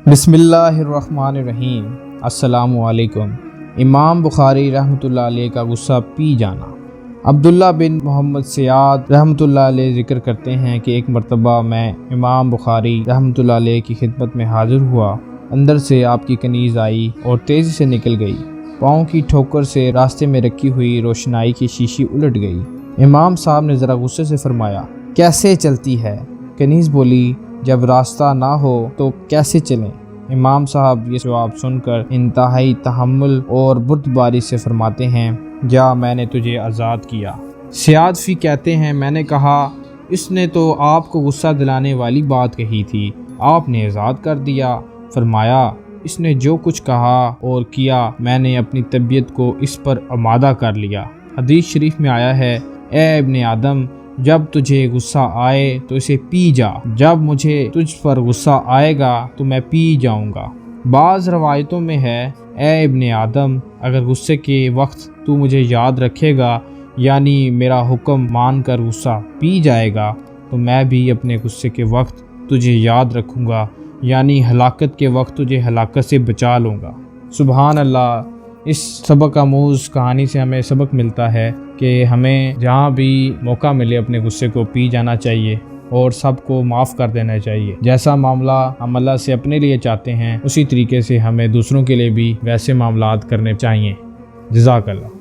بسم اللہ الرحمن الرحیم۔ السلام علیکم۔ امام بخاری رحمۃ اللہ علیہ کا غصہ پی جانا۔ عبداللہ بن محمد سیاد رحمۃ اللہ علیہ ذکر کرتے ہیں کہ ایک مرتبہ میں امام بخاری رحمۃ اللہ علیہ کی خدمت میں حاضر ہوا۔ اندر سے آپ کی کنیز آئی اور تیزی سے نکل گئی۔ پاؤں کی ٹھوکر سے راستے میں رکھی ہوئی روشنائی کی شیشی الٹ گئی۔ امام صاحب نے ذرا غصے سے فرمایا، کیسے چلتی ہے؟ کنیز بولی، جب راستہ نہ ہو تو کیسے چلیں؟ امام صاحب یہ جواب سن کر انتہائی تحمل اور بردباری سے فرماتے ہیں، جا میں نے تجھے آزاد کیا۔ سیاد فی کہتے ہیں، میں نے کہا اس نے تو آپ کو غصہ دلانے والی بات کہی تھی، آپ نے آزاد کر دیا۔ فرمایا، اس نے جو کچھ کہا اور کیا میں نے اپنی طبیعت کو اس پر آمادہ کر لیا۔ حدیث شریف میں آیا ہے، اے ابن آدم، جب تجھے غصہ آئے تو اسے پی جا، جب مجھے تجھ پر غصہ آئے گا تو میں پی جاؤں گا۔ بعض روایتوں میں ہے، اے ابن آدم، اگر غصے کے وقت تو مجھے یاد رکھے گا، یعنی میرا حکم مان کر غصہ پی جائے گا، تو میں بھی اپنے غصے کے وقت تجھے یاد رکھوں گا، یعنی ہلاکت کے وقت تجھے ہلاکت سے بچا لوں گا۔ سبحان اللہ۔ اس سبق آموز کہانی سے ہمیں سبق ملتا ہے کہ ہمیں جہاں بھی موقع ملے اپنے غصے کو پی جانا چاہیے اور سب کو معاف کر دینا چاہیے۔ جیسا معاملہ ہم اللہ سے اپنے لیے چاہتے ہیں، اسی طریقے سے ہمیں دوسروں کے لیے بھی ویسے معاملات کرنے چاہیے۔ جزاک اللہ۔